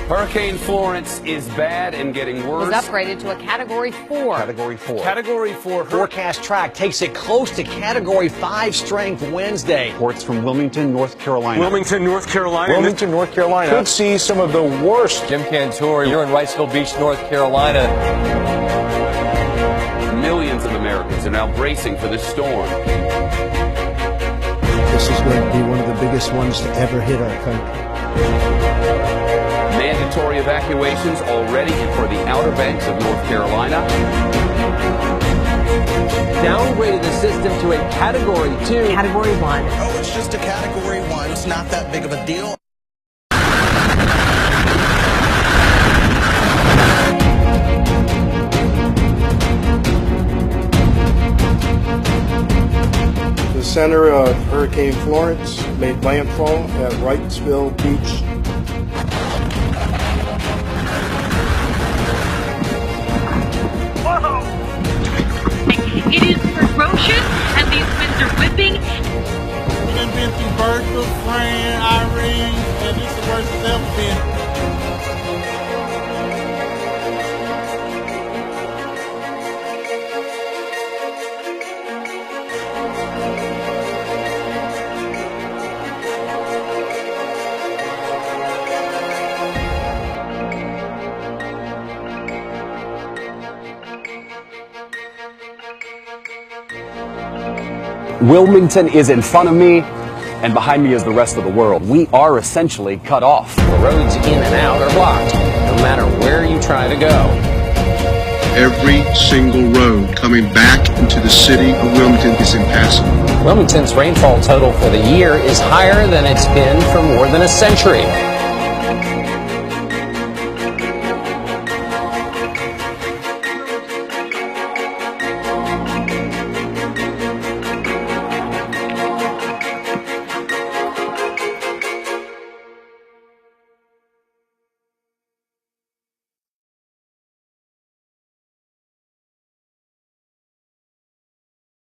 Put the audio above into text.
Hurricane Florence is bad and getting worse. Was upgraded to a Category 4. Category 4. Category 4. Forecast track takes it close to Category 5 strength Wednesday. Reports from Wilmington, North Carolina. Wilmington, North Carolina. Wilmington, North Carolina could see some of the worst. Jim Cantor, you're in Wrightsville Beach, North Carolina. Millions of Americans are now bracing for this storm. This is going to be one of the biggest ones to ever hit our country. Mandatory evacuations already for the Outer Banks of North Carolina. Downgraded the system to a Category 2. Category 1. Oh, it's just a Category 1. It's not that big of a deal. The center of Hurricane Florence made landfall at Wrightsville Beach. It is ferocious, and these winds are whipping. We've been through Bertha, Fran, Irene, and this is the worst it's ever been. Wilmington is in front of me, and behind me is the rest of the world. We are essentially cut off. The roads in and out are blocked, no matter where you try to go. Every single road coming back into the city of Wilmington is impassable. Wilmington's rainfall total for the year is higher than it's been for more than a century.